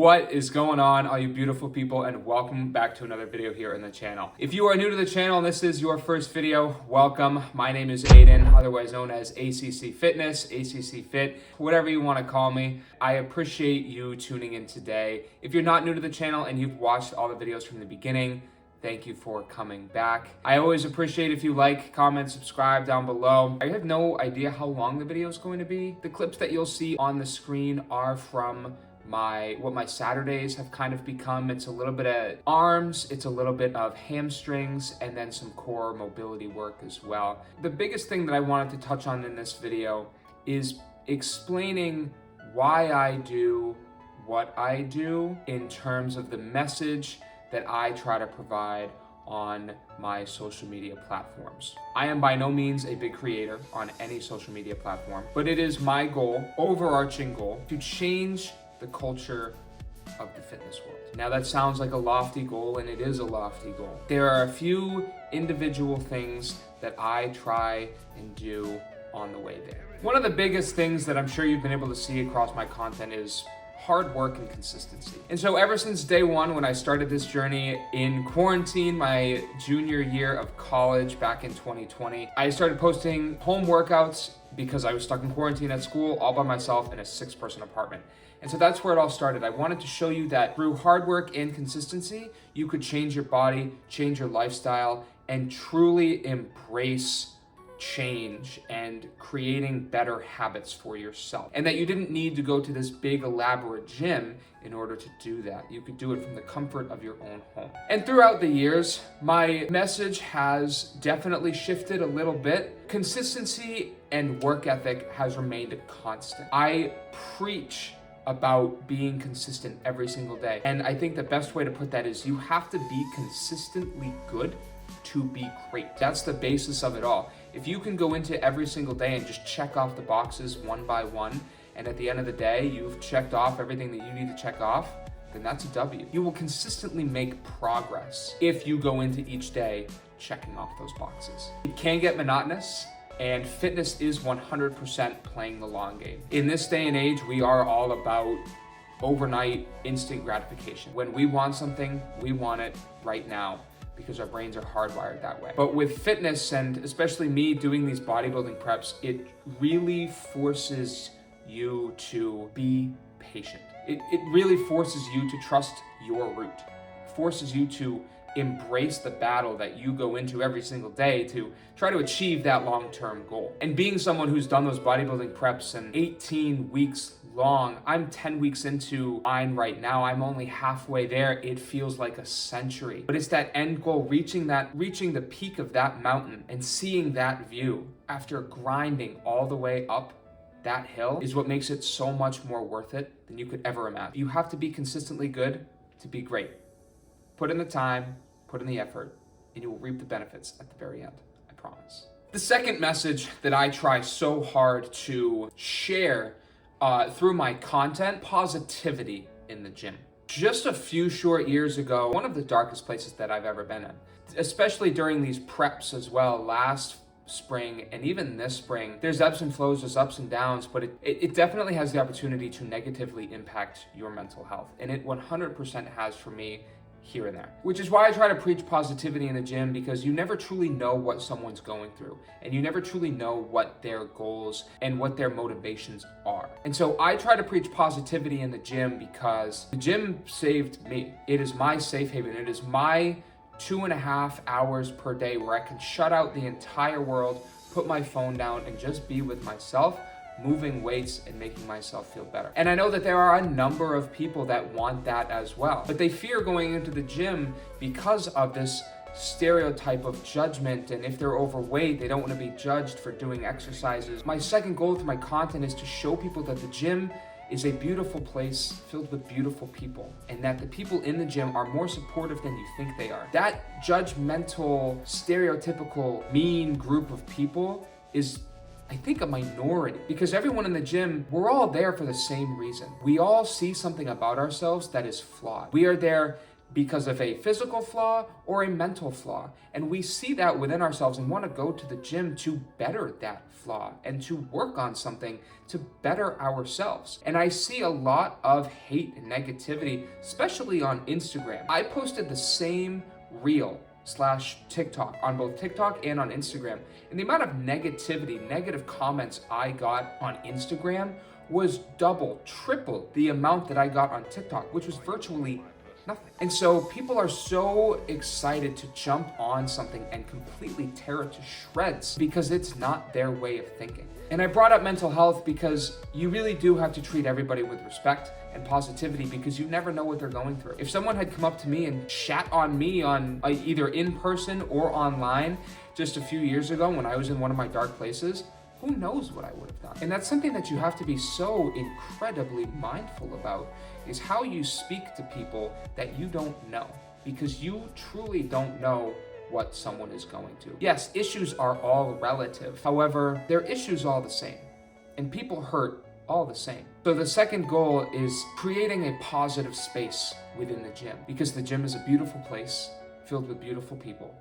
What is going on, all you beautiful people, and welcome back to another video here in the channel. If you are new to the channel and this is your first video, welcome. My name is Aiden, otherwise known as ACC Fitness, ACC Fit, whatever you want to call me. I appreciate you tuning in today. If you're not new to the channel and you've watched all the videos from the beginning, thank you for coming back. I always appreciate if you like, comment, subscribe down below. I have no idea how long the video is going to be. The clips that you'll see on the screen are from what my Saturdays have kind of become. It's a little bit of arms, it's a little bit of hamstrings, and then some core mobility work as well. The biggest thing that I wanted to touch on in this video is explaining why I do what I do in terms of the message that I try to provide on my social media platforms. I am by no means a big creator on any social media platform, but it is my goal, overarching goal, to change the culture of the fitness world. Now that sounds like a lofty goal, and it is a lofty goal. There are a few individual things that I try and do on the way there. One of the biggest things that I'm sure you've been able to see across my content is hard work and consistency. And so ever since day one, when I started this journey in quarantine, my junior year of college back in 2020, I started posting home workouts because I was stuck in quarantine at school all by myself in a 6-person apartment. And so that's where it all started. I wanted to show you that through hard work and consistency, you could change your body, change your lifestyle, and truly embrace change and creating better habits for yourself. And that you didn't need to go to this big elaborate gym in order to do that. You could do it from the comfort of your own home. And throughout the years, my message has definitely shifted a little bit. Consistency and work ethic has remained a constant. I preach about being consistent every single day. And I think the best way to put that is you have to be consistently good to be great. That's the basis of it all. If you can go into every single day and just check off the boxes one by one, and at the end of the day, you've checked off everything that you need to check off, then that's a W. You will consistently make progress if you go into each day checking off those boxes. It can get monotonous, and fitness is 100% playing the long game. In this day and age, we are all about overnight instant gratification. When we want something, we want it right now, because our brains are hardwired that way. But with fitness, and especially me doing these bodybuilding preps, it really forces you to be patient. It really forces you to trust your route, forces you to embrace the battle that you go into every single day to try to achieve that long-term goal. And being someone who's done those bodybuilding preps and 18 weeks long, I'm 10 weeks into mine right now. I'm only halfway there. It feels like a century. But it's that end goal, reaching the peak of that mountain and seeing that view after grinding all the way up that hill is what makes it so much more worth it than you could ever imagine. You have to be consistently good to be great. Put in the time, put in the effort, and you will reap the benefits at the very end, I promise. The second message that I try so hard to share through my content, positivity in the gym. Just a few short years ago, one of the darkest places that I've ever been in, especially during these preps as well, last spring and even this spring, there's ebbs and flows, there's ups and downs, but it definitely has the opportunity to negatively impact your mental health. And it 100% has for me here and there. Which is why I try to preach positivity in the gym, because you never truly know what someone's going through, and you never truly know what their goals and what their motivations are. And so I try to preach positivity in the gym because the gym saved me. It is my safe haven. It is my 2.5 hours per day where I can shut out the entire world, put my phone down, and just be with myself, moving weights and making myself feel better. And I know that there are a number of people that want that as well, but they fear going into the gym because of this stereotype of judgment, and if they're overweight, they don't want to be judged for doing exercises. My second goal with my content is to show people that the gym is a beautiful place filled with beautiful people, and that the people in the gym are more supportive than you think they are. That judgmental, stereotypical, mean group of people is, I think, a minority, because everyone in the gym, we're all there for the same reason. We all see something about ourselves that is flawed. We are there because of a physical flaw or a mental flaw. And we see that within ourselves and want to go to the gym to better that flaw and to work on something to better ourselves. And I see a lot of hate and negativity, especially on Instagram. I posted the same reel / TikTok on both TikTok and on Instagram. And the amount of negativity, negative comments I got on Instagram was double, triple the amount that I got on TikTok, which was virtually nothing. And so people are so excited to jump on something and completely tear it to shreds because it's not their way of thinking. And I brought up mental health because you really do have to treat everybody with respect and positivity because you never know what they're going through. If someone had come up to me and shat on me on either in person or online just a few years ago when I was in one of my dark places, who knows what I would have done? And that's something that you have to be so incredibly mindful about, is how you speak to people that you don't know, because you truly don't know what someone is going to. Yes, issues are all relative. However, they're issues all the same, and people hurt all the same. So the second goal is creating a positive space within the gym, because the gym is a beautiful place filled with beautiful people,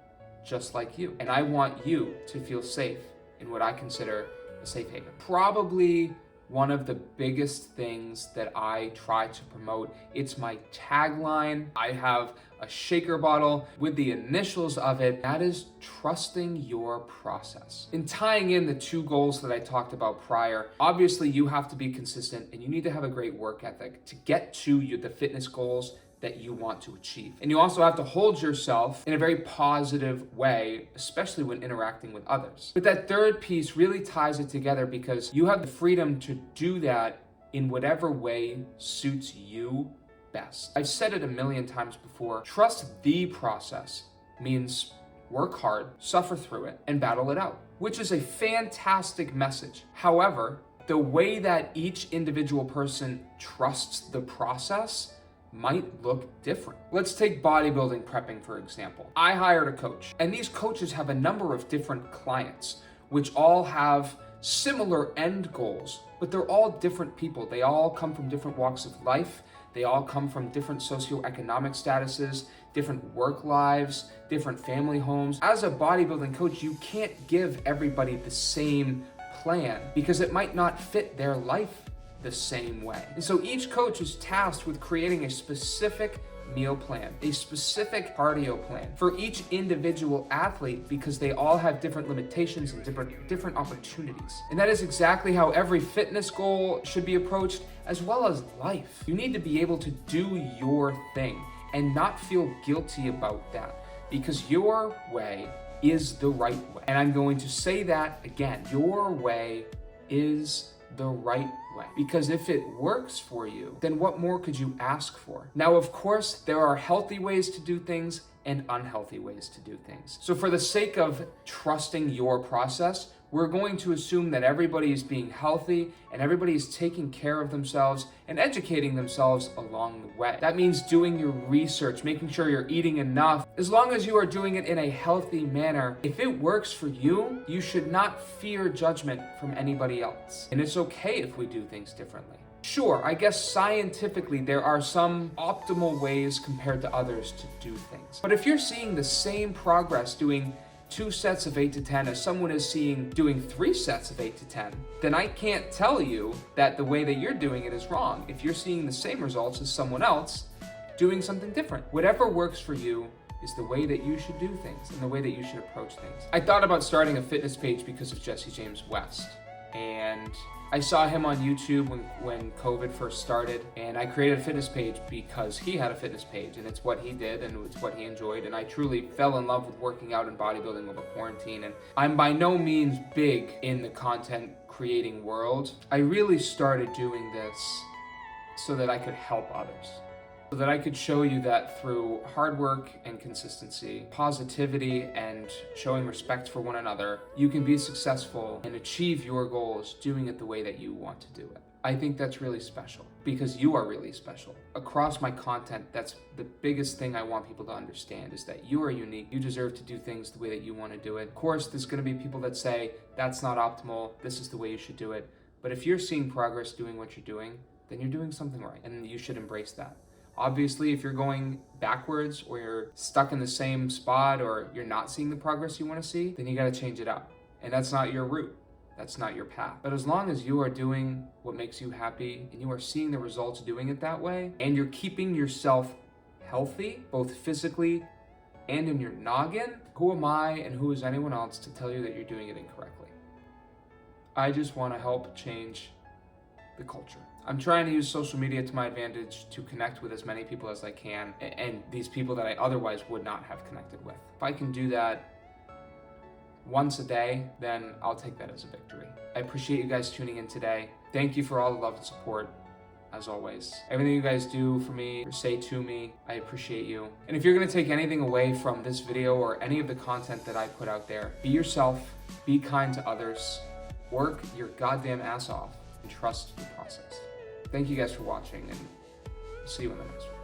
just like you. And I want you to feel safe in what I consider a safe haven. Probably one of the biggest things that I try to promote, it's my tagline. I have a shaker bottle with the initials of it. That is trusting your process. In tying in the two goals that I talked about prior, obviously you have to be consistent and you need to have a great work ethic to get to the fitness goals that you want to achieve. And you also have to hold yourself in a very positive way, especially when interacting with others. But that third piece really ties it together because you have the freedom to do that in whatever way suits you best. I've said it a million times before, trust the process means work hard, suffer through it, and battle it out, which is a fantastic message. However, the way that each individual person trusts the process might look different. Let's take bodybuilding prepping, for example. I hired a coach, and these coaches have a number of different clients, which all have similar end goals, but they're all different people. They all come from different walks of life. They all come from different socioeconomic statuses, different work lives, different family homes. As a bodybuilding coach, you can't give everybody the same plan because it might not fit their life the same way. And so each coach is tasked with creating a specific meal plan, a specific cardio plan for each individual athlete because they all have different limitations and different opportunities. And that is exactly how every fitness goal should be approached, as well as life. You need to be able to do your thing and not feel guilty about that because your way is the right way. And I'm going to say that again, your way is the right way. Because if it works for you, then what more could you ask for? Now, of course, there are healthy ways to do things and unhealthy ways to do things. So for the sake of trusting your process, we're going to assume that everybody is being healthy and everybody is taking care of themselves and educating themselves along the way. That means doing your research, making sure you're eating enough. As long as you are doing it in a healthy manner, if it works for you, you should not fear judgment from anybody else. And it's okay if we do things differently. Sure, I guess scientifically there are some optimal ways compared to others to do things. But if you're seeing the same progress doing 2 sets of 8 to 10 as someone is seeing doing 3 sets of 8 to 10, then I can't tell you that the way that you're doing it is wrong if you're seeing the same results as someone else doing something different. Whatever works for you is the way that you should do things and the way that you should approach things. I thought about starting a fitness page because of Jesse James West. And I saw him on YouTube when COVID first started, and I created a fitness page because he had a fitness page, and it's what he did and it's what he enjoyed, and I truly fell in love with working out and bodybuilding over quarantine. And I'm by no means big in the content creating world. I really started doing this so that I could help others. So that I could show you that through hard work and consistency, positivity and showing respect for one another, you can be successful and achieve your goals doing it the way that you want to do it. I think that's really special because you are really special. Across my content, that's the biggest thing I want people to understand is that you are unique. You deserve to do things the way that you want to do it. Of course, there's going to be people that say, that's not optimal, this is the way you should do it. But if you're seeing progress doing what you're doing, then you're doing something right and you should embrace that. Obviously, if you're going backwards or you're stuck in the same spot or you're not seeing the progress you want to see, then you got to change it up. And that's not your route. That's not your path. But as long as you are doing what makes you happy and you are seeing the results doing it that way, and you're keeping yourself healthy, both physically and in your noggin, who am I and who is anyone else to tell you that you're doing it incorrectly? I just want to help change the culture. I'm trying to use social media to my advantage to connect with as many people as I can, and these people that I otherwise would not have connected with. If I can do that once a day, then I'll take that as a victory. I appreciate you guys tuning in today. Thank you for all the love and support, as always. Everything you guys do for me or say to me, I appreciate you. And if you're gonna take anything away from this video or any of the content that I put out there, be yourself, be kind to others, work your goddamn ass off, and trust the process. Thank you guys for watching, and see you in the next one.